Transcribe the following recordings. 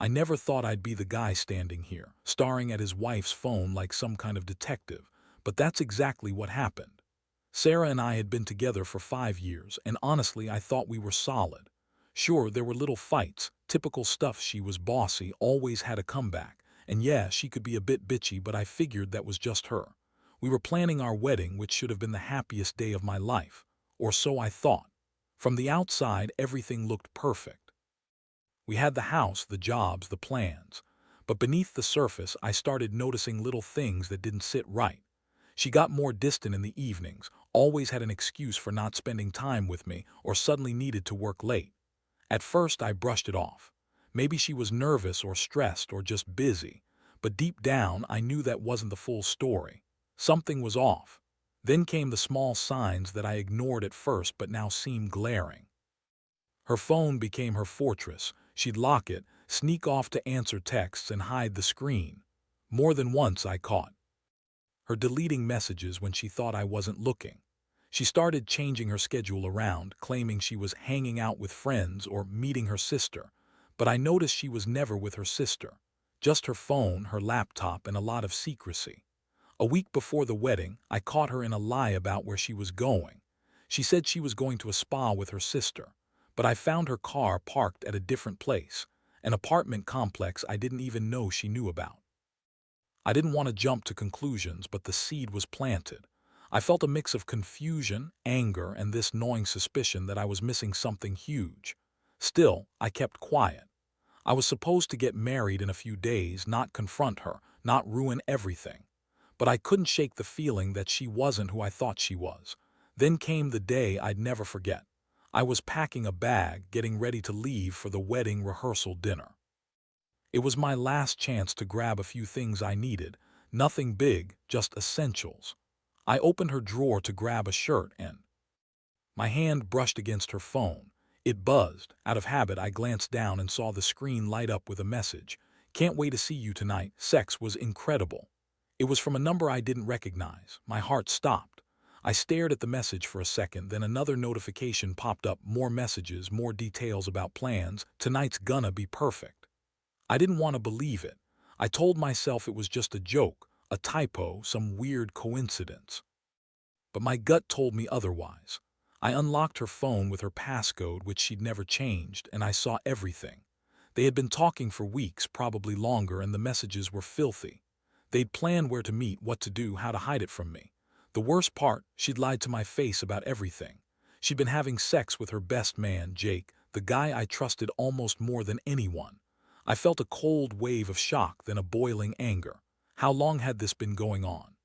I never thought I'd be the guy standing here, staring at his wife's phone like some kind of detective, but that's exactly what happened. Sarah and I had been together for 5 years, and honestly, I thought we were solid. Sure, there were little fights, typical stuff. She was bossy, always had a comeback, and yeah, she could be a bit bitchy, but I figured that was just her. We were planning our wedding, which should have been the happiest day of my life, or so I thought. From the outside, everything looked perfect. We had the house, the jobs, the plans. But beneath the surface, I started noticing little things that didn't sit right. She got more distant in the evenings, always had an excuse for not spending time with me, or suddenly needed to work late. At first, I brushed it off. Maybe she was nervous or stressed or just busy. But deep down, I knew that wasn't the full story. Something was off. Then came the small signs that I ignored at first but now seemed glaring. Her phone became her fortress. She'd lock it, sneak off to answer texts, and hide the screen. More than once I caught her deleting messages when she thought I wasn't looking. She started changing her schedule around, claiming she was hanging out with friends or meeting her sister. But I noticed she was never with her sister. Just her phone, her laptop, and a lot of secrecy. A week before the wedding, I caught her in a lie about where she was going. She said she was going to a spa with her sister, but I found her car parked at a different place, an apartment complex I didn't even know she knew about. I didn't want to jump to conclusions, but the seed was planted. I felt a mix of confusion, anger, and this gnawing suspicion that I was missing something huge. Still, I kept quiet. I was supposed to get married in a few days, not confront her, not ruin everything. But I couldn't shake the feeling that she wasn't who I thought she was. Then came the day I'd never forget. I was packing a bag, getting ready to leave for the wedding rehearsal dinner. It was my last chance to grab a few things I needed, nothing big, just essentials. I opened her drawer to grab a shirt and my hand brushed against her phone. It buzzed. Out of habit, I glanced down and saw the screen light up with a message. "Can't wait to see you tonight. Sex was incredible." It was from a number I didn't recognize. My heart stopped. I stared at the message for a second, then another notification popped up. More messages, more details about plans. Tonight's gonna be perfect. I didn't want to believe it. I told myself it was just a joke, a typo, some weird coincidence. But my gut told me otherwise. I unlocked her phone with her passcode, which she'd never changed, and I saw everything. They had been talking for weeks, probably longer, and the messages were filthy. They'd planned where to meet, what to do, how to hide it from me. The worst part, she'd lied to my face about everything. She'd been having sex with her best man, Jake, the guy I trusted almost more than anyone. I felt a cold wave of shock, then a boiling anger. How long had this been going on?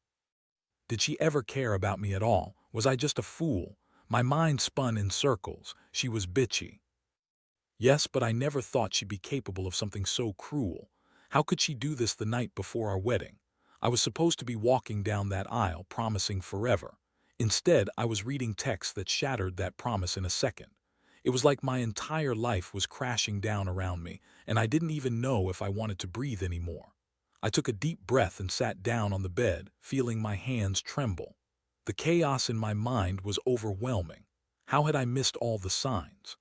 Did she ever care about me at all? Was I just a fool? My mind spun in circles. She was bitchy. Yes, but I never thought she'd be capable of something so cruel. How could she do this the night before our wedding? I was supposed to be walking down that aisle, promising forever. Instead, I was reading texts that shattered that promise in a second. It was like my entire life was crashing down around me, and I didn't even know if I wanted to breathe anymore. I took a deep breath and sat down on the bed, feeling my hands tremble. The chaos in my mind was overwhelming. How had I missed all the signs?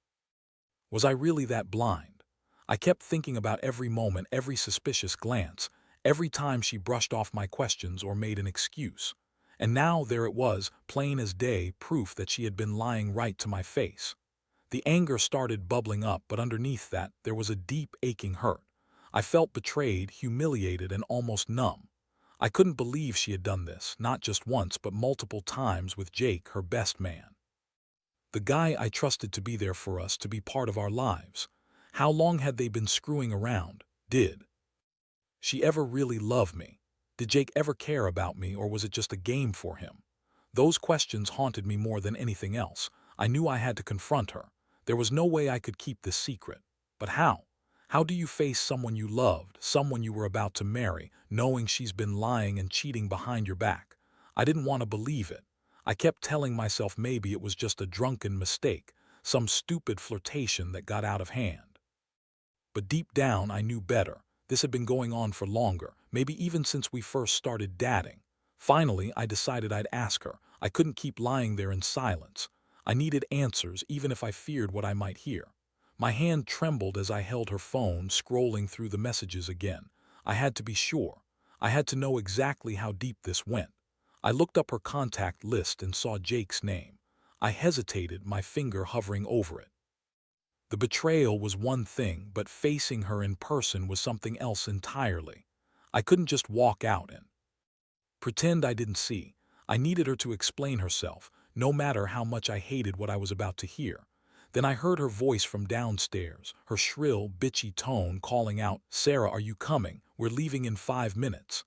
Was I really that blind? I kept thinking about every moment, every suspicious glance, every time she brushed off my questions or made an excuse. And now there it was, plain as day, proof that she had been lying right to my face. The anger started bubbling up, but underneath that, there was a deep, aching hurt. I felt betrayed, humiliated, and almost numb. I couldn't believe she had done this, not just once, but multiple times with Jake, her best man. The guy I trusted to be there for us, to be part of our lives. How long had they been screwing around? Did she ever really love me? Did Jake ever care about me, or was it just a game for him? Those questions haunted me more than anything else. I knew I had to confront her. There was no way I could keep this secret. But how? How do you face someone you loved, someone you were about to marry, knowing she's been lying and cheating behind your back? I didn't want to believe it. I kept telling myself maybe it was just a drunken mistake, some stupid flirtation that got out of hand. But deep down, I knew better. This had been going on for longer, maybe even since we first started dating. Finally, I decided I'd ask her. I couldn't keep lying there in silence. I needed answers, even if I feared what I might hear. My hand trembled as I held her phone, scrolling through the messages again. I had to be sure. I had to know exactly how deep this went. I looked up her contact list and saw Jake's name. I hesitated, my finger hovering over it. The betrayal was one thing, but facing her in person was something else entirely. I couldn't just walk out and pretend I didn't see. I needed her to explain herself, no matter how much I hated what I was about to hear. Then I heard her voice from downstairs, her shrill, bitchy tone calling out, "Sarah, are you coming? We're leaving in 5 minutes."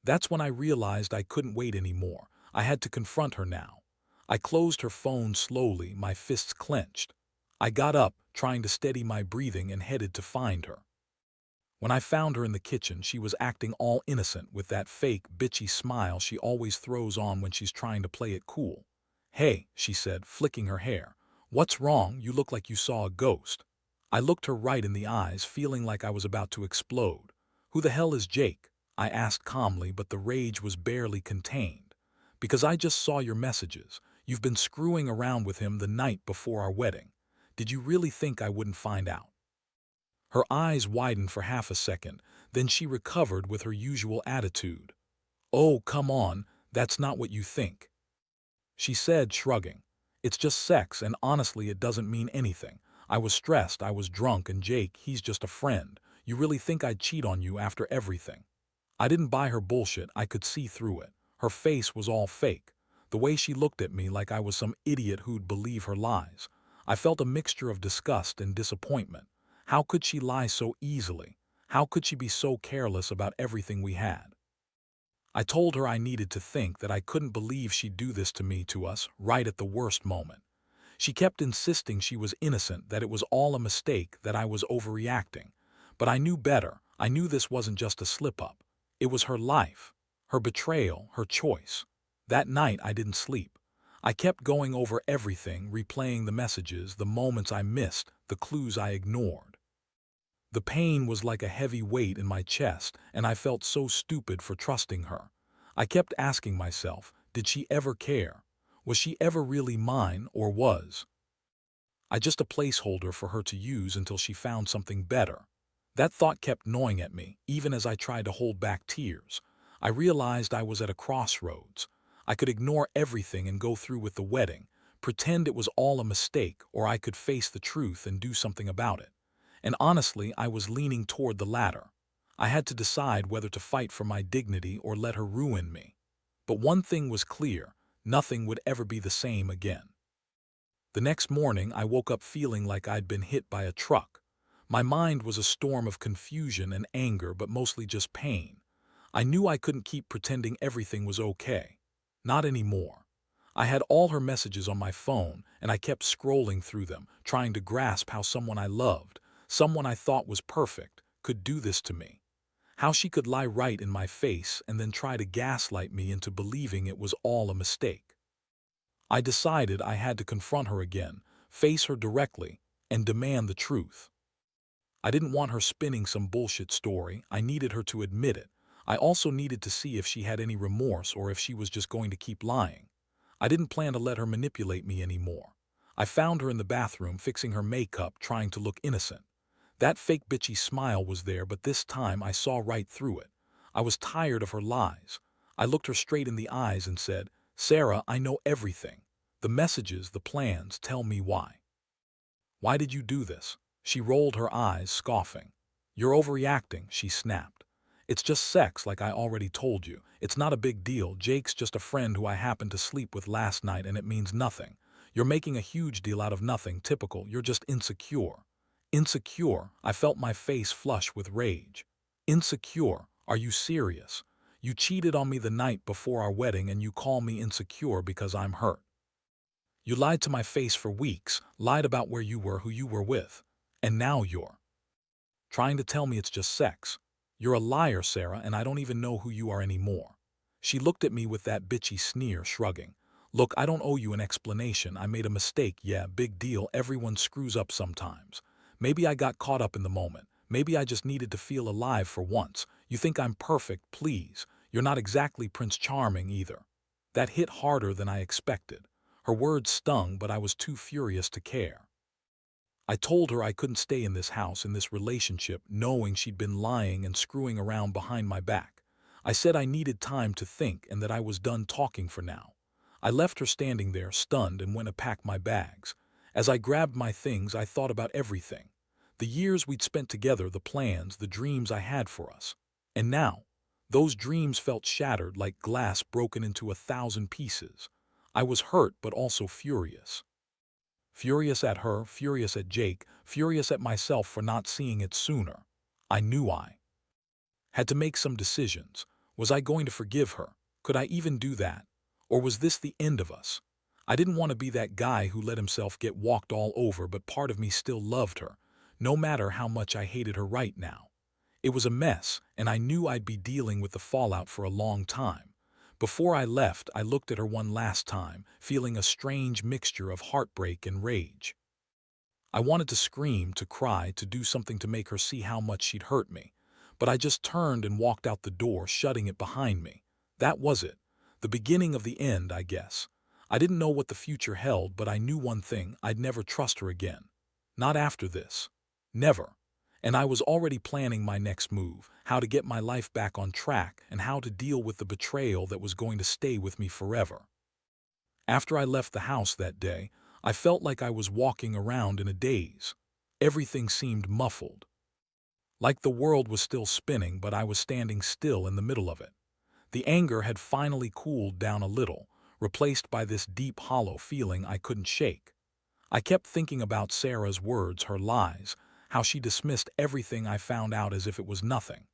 That's when I realized I couldn't wait anymore. I had to confront her now. I closed her phone slowly, my fists clenched. I got up, trying to steady my breathing, and headed to find her. When I found her in the kitchen, she was acting all innocent with that fake, bitchy smile she always throws on when she's trying to play it cool. "Hey," she said, flicking her hair. "What's wrong? You look like you saw a ghost." I looked her right in the eyes, feeling like I was about to explode. "Who the hell is Jake?" I asked calmly, but the rage was barely contained. "Because I just saw your messages. You've been screwing around with him the night before our wedding. Did you really think I wouldn't find out?" Her eyes widened for half a second, then she recovered with her usual attitude. "Oh, come on, that's not what you think," she said, shrugging. "It's just sex, and honestly it doesn't mean anything. I was stressed, I was drunk, and Jake, he's just a friend. You really think I'd cheat on you after everything?" I didn't buy her bullshit, I could see through it. Her face was all fake. The way she looked at me like I was some idiot who'd believe her lies. I felt a mixture of disgust and disappointment. How could she lie so easily? How could she be so careless about everything we had? I told her I needed to think, that I couldn't believe she'd do this to us, right at the worst moment. She kept insisting she was innocent, that it was all a mistake, that I was overreacting. But I knew better. I knew this wasn't just a slip-up. It was her life, her betrayal, her choice. That night I didn't sleep. I kept going over everything, replaying the messages, the moments I missed, the clues I ignored. The pain was like a heavy weight in my chest, and I felt so stupid for trusting her. I kept asking myself, did she ever care? Was she ever really mine, or was I just a placeholder for her to use until she found something better? That thought kept gnawing at me, even as I tried to hold back tears. I realized I was at a crossroads. I could ignore everything and go through with the wedding, pretend it was all a mistake, or I could face the truth and do something about it. And honestly, I was leaning toward the latter. I had to decide whether to fight for my dignity or let her ruin me. But one thing was clear, nothing would ever be the same again. The next morning, I woke up feeling like I'd been hit by a truck. My mind was a storm of confusion and anger, but mostly just pain. I knew I couldn't keep pretending everything was okay. Not anymore. I had all her messages on my phone, and I kept scrolling through them, trying to grasp how someone I loved, someone I thought was perfect, could do this to me. How she could lie right in my face and then try to gaslight me into believing it was all a mistake. I decided I had to confront her again, face her directly, and demand the truth. I didn't want her spinning some bullshit story. I needed her to admit it. I also needed to see if she had any remorse or if she was just going to keep lying. I didn't plan to let her manipulate me anymore. I found her in the bathroom fixing her makeup, trying to look innocent. That fake bitchy smile was there, but this time I saw right through it. I was tired of her lies. I looked her straight in the eyes and said, "Sarah, I know everything. The messages, the plans, tell me why. Why did you do this?" She rolled her eyes, scoffing. "You're overreacting," she snapped. "It's just sex, like I already told you. It's not a big deal. Jake's just a friend who I happened to sleep with last night, and it means nothing. You're making a huge deal out of nothing. Typical. You're just insecure." Insecure? I felt my face flush with rage. Insecure? Are you serious? You cheated on me the night before our wedding, and you call me insecure because I'm hurt. You lied to my face for weeks, lied about where you were, who you were with. And now you're trying to tell me it's just sex. You're a liar, Sarah, and I don't even know who you are anymore. She looked at me with that bitchy sneer, shrugging. "Look, I don't owe you an explanation. I made a mistake, yeah, big deal. Everyone screws up sometimes. Maybe I got caught up in the moment. Maybe I just needed to feel alive for once. You think I'm perfect, please. You're not exactly Prince Charming either." That hit harder than I expected. Her words stung, but I was too furious to care. I told her I couldn't stay in this house, in this relationship, knowing she'd been lying and screwing around behind my back. I said I needed time to think and that I was done talking for now. I left her standing there, stunned, and went to pack my bags. As I grabbed my things, I thought about everything. The years we'd spent together, the plans, the dreams I had for us. And now, those dreams felt shattered like glass broken into 1,000 pieces. I was hurt but also furious. Furious at her, furious at Jake, furious at myself for not seeing it sooner. I knew I had to make some decisions. Was I going to forgive her? Could I even do that? Or was this the end of us? I didn't want to be that guy who let himself get walked all over, but part of me still loved her, no matter how much I hated her right now. It was a mess, and I knew I'd be dealing with the fallout for a long time. Before I left, I looked at her one last time, feeling a strange mixture of heartbreak and rage. I wanted to scream, to cry, to do something to make her see how much she'd hurt me. But I just turned and walked out the door, shutting it behind me. That was it. The beginning of the end, I guess. I didn't know what the future held, but I knew one thing: I'd never trust her again. Not after this. Never. And I was already planning my next move, how to get my life back on track and how to deal with the betrayal that was going to stay with me forever. After I left the house that day, I felt like I was walking around in a daze. Everything seemed muffled. Like the world was still spinning, but I was standing still in the middle of it. The anger had finally cooled down a little, replaced by this deep, hollow feeling I couldn't shake. I kept thinking about Sarah's words, her lies, how she dismissed everything I found out as if it was nothing.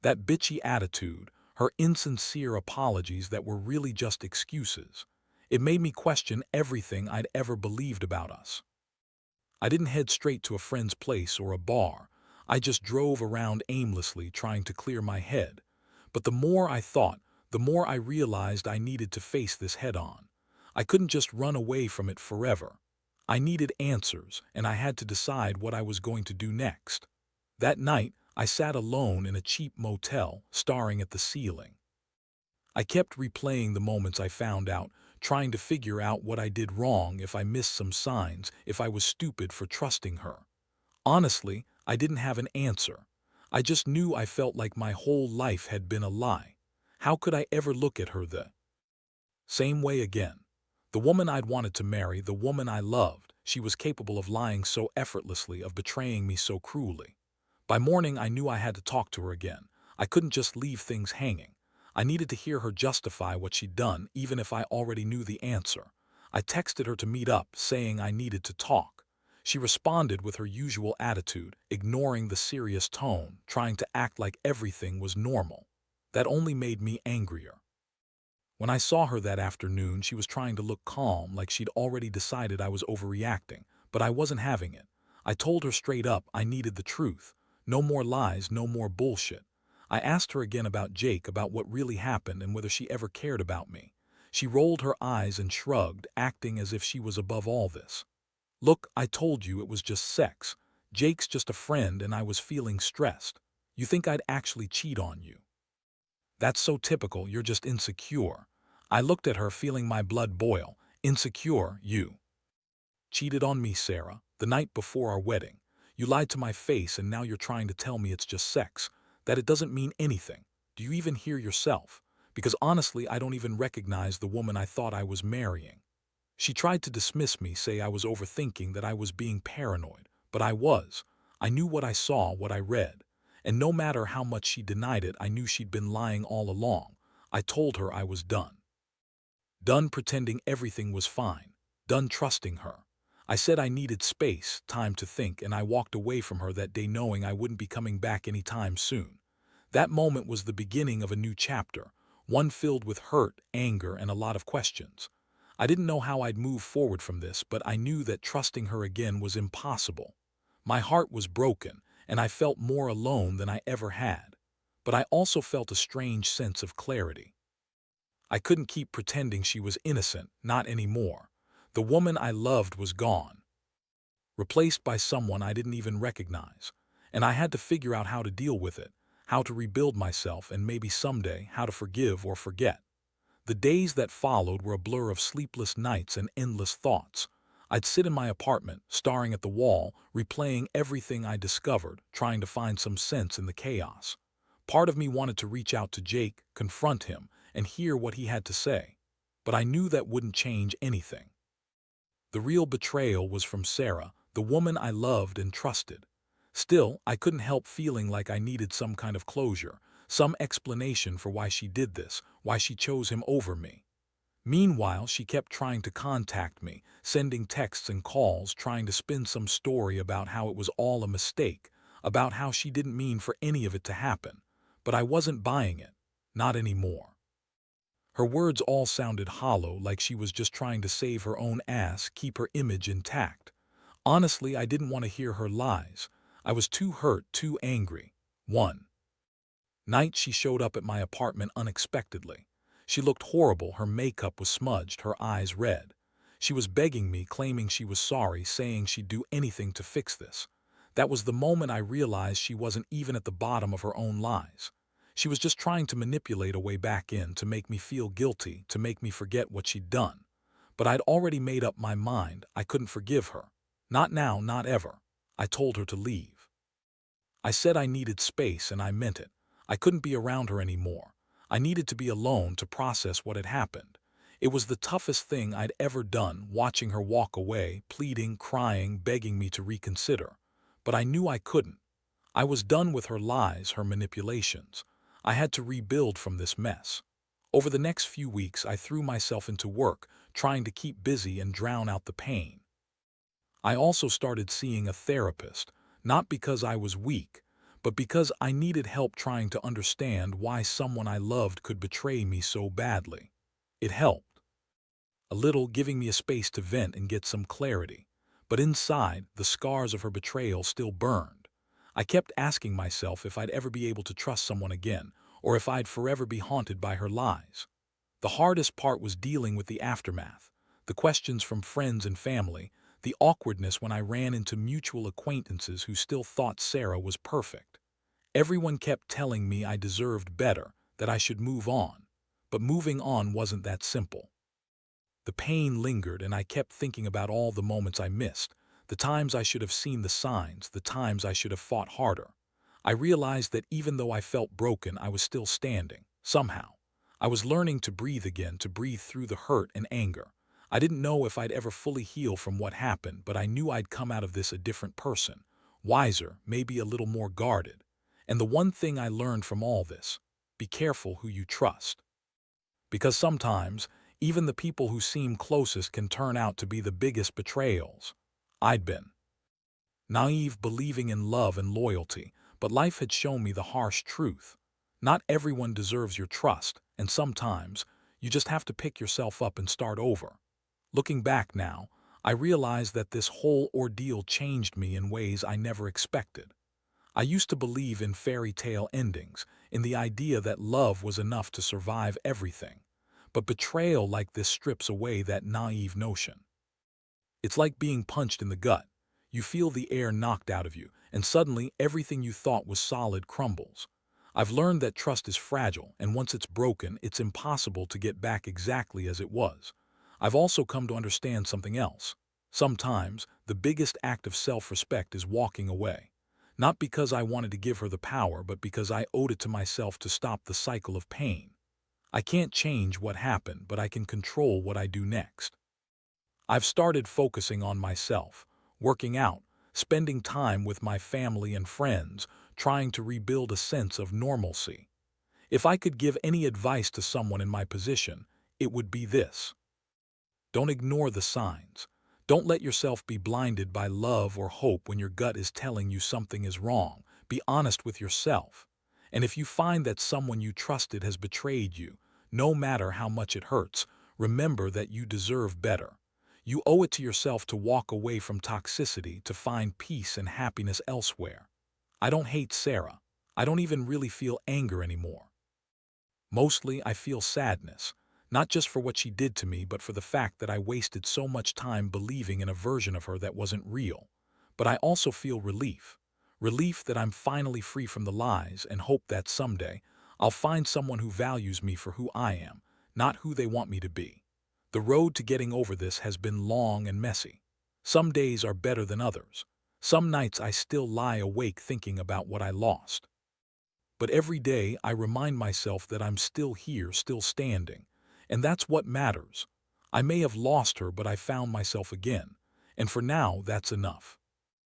That bitchy attitude, her insincere apologies that were really just excuses. It made me question everything I'd ever believed about us. I didn't head straight to a friend's place or a bar. I just drove around aimlessly, trying to clear my head. But the more I thought, the more I realized I needed to face this head-on. I couldn't just run away from it forever. I needed answers, and I had to decide what I was going to do next. That night, I sat alone in a cheap motel, staring at the ceiling. I kept replaying the moments I found out, trying to figure out what I did wrong, if I missed some signs, if I was stupid for trusting her. Honestly, I didn't have an answer. I just knew I felt like my whole life had been a lie. How could I ever look at her the same way again? The woman I'd wanted to marry, the woman I loved, she was capable of lying so effortlessly, of betraying me so cruelly. By morning, I knew I had to talk to her again. I couldn't just leave things hanging. I needed to hear her justify what she'd done, even if I already knew the answer. I texted her to meet up, saying I needed to talk. She responded with her usual attitude, ignoring the serious tone, trying to act like everything was normal. That only made me angrier. When I saw her that afternoon, she was trying to look calm, like she'd already decided I was overreacting, but I wasn't having it. I told her straight up I needed the truth. No more lies, no more bullshit. I asked her again about Jake, about what really happened and whether she ever cared about me. She rolled her eyes and shrugged, acting as if she was above all this. Look, I told you it was just sex. Jake's just a friend and I was feeling stressed. You think I'd actually cheat on you? That's so typical, you're just insecure. I looked at her, feeling my blood boil. Insecure, you cheated on me, Sarah, the night before our wedding. You lied to my face and now you're trying to tell me it's just sex, that it doesn't mean anything. Do you even hear yourself? Because honestly, I don't even recognize the woman I thought I was marrying. She tried to dismiss me, say I was overthinking, that I was being paranoid. But I was. I knew what I saw, what I read. And no matter how much she denied it, I knew she'd been lying all along. I told her I was done. Done pretending everything was fine. Done trusting her. I said I needed space, time to think, and I walked away from her that day knowing I wouldn't be coming back anytime soon. That moment was the beginning of a new chapter, one filled with hurt, anger, and a lot of questions. I didn't know how I'd move forward from this, but I knew that trusting her again was impossible. My heart was broken, and I felt more alone than I ever had. But I also felt a strange sense of clarity. I couldn't keep pretending she was innocent, not anymore. The woman I loved was gone, replaced by someone I didn't even recognize. And I had to figure out how to deal with it, how to rebuild myself, and maybe someday how to forgive or forget. The days that followed were a blur of sleepless nights and endless thoughts. I'd sit in my apartment, staring at the wall, replaying everything I discovered, trying to find some sense in the chaos. Part of me wanted to reach out to Jake, confront him, and hear what he had to say. But I knew that wouldn't change anything. The real betrayal was from Sarah, the woman I loved and trusted. Still, I couldn't help feeling like I needed some kind of closure, some explanation for why she did this, why she chose him over me. Meanwhile, she kept trying to contact me, sending texts and calls, trying to spin some story about how it was all a mistake, about how she didn't mean for any of it to happen. But I wasn't buying it. Not anymore. Her words all sounded hollow, like she was just trying to save her own ass, keep her image intact. Honestly, I didn't want to hear her lies. I was too hurt, too angry. One night she showed up at my apartment unexpectedly. She looked horrible, her makeup was smudged, her eyes red. She was begging me, claiming she was sorry, saying she'd do anything to fix this. That was the moment I realized she wasn't even at the bottom of her own lies. She was just trying to manipulate a way back in, to make me feel guilty, to make me forget what she'd done. But I'd already made up my mind. I couldn't forgive her. Not now, not ever. I told her to leave. I said I needed space, and I meant it. I couldn't be around her anymore. I needed to be alone to process what had happened. It was the toughest thing I'd ever done, watching her walk away, pleading, crying, begging me to reconsider. But I knew I couldn't. I was done with her lies, her manipulations. I had to rebuild from this mess. Over the next few weeks, I threw myself into work, trying to keep busy and drown out the pain. I also started seeing a therapist, not because I was weak, but because I needed help trying to understand why someone I loved could betray me so badly. It helped a little, giving me a space to vent and get some clarity. But inside, the scars of her betrayal still burned. I kept asking myself if I'd ever be able to trust someone again, or if I'd forever be haunted by her lies. The hardest part was dealing with the aftermath, the questions from friends and family, the awkwardness when I ran into mutual acquaintances who still thought Sarah was perfect. Everyone kept telling me I deserved better, that I should move on. But moving on wasn't that simple. The pain lingered, and I kept thinking about all the moments I missed, the times I should have seen the signs, the times I should have fought harder. I realized that even though I felt broken, I was still standing, somehow. I was learning to breathe again, to breathe through the hurt and anger. I didn't know if I'd ever fully heal from what happened, but I knew I'd come out of this a different person, wiser, maybe a little more guarded. And the one thing I learned from all this: be careful who you trust. Because sometimes, even the people who seem closest can turn out to be the biggest betrayals. I'd been naive, believing in love and loyalty, but life had shown me the harsh truth. Not everyone deserves your trust, and sometimes you just have to pick yourself up and start over. Looking back now, I realize that this whole ordeal changed me in ways I never expected. I used to believe in fairy tale endings, in the idea that love was enough to survive everything. But betrayal like this strips away that naive notion. It's like being punched in the gut. You feel the air knocked out of you, and suddenly everything you thought was solid crumbles. I've learned that trust is fragile, and once it's broken, it's impossible to get back exactly as it was. I've also come to understand something else. Sometimes, the biggest act of self-respect is walking away. Not because I wanted to give her the power, but because I owed it to myself to stop the cycle of pain. I can't change what happened, but I can control what I do next. I've started focusing on myself, working out, spending time with my family and friends, trying to rebuild a sense of normalcy. If I could give any advice to someone in my position, it would be this: don't ignore the signs. Don't let yourself be blinded by love or hope when your gut is telling you something is wrong. Be honest with yourself. And if you find that someone you trusted has betrayed you, no matter how much it hurts, remember that you deserve better. You owe it to yourself to walk away from toxicity, to find peace and happiness elsewhere. I don't hate Sarah. I don't even really feel anger anymore. Mostly, I feel sadness, not just for what she did to me, but for the fact that I wasted so much time believing in a version of her that wasn't real. But I also feel relief. Relief that I'm finally free from the lies, and hope that someday I'll find someone who values me for who I am, not who they want me to be. The road to getting over this has been long and messy. Some days are better than others. Some nights I still lie awake thinking about what I lost. But every day I remind myself that I'm still here, still standing. And that's what matters. I may have lost her, but I found myself again. And for now, that's enough.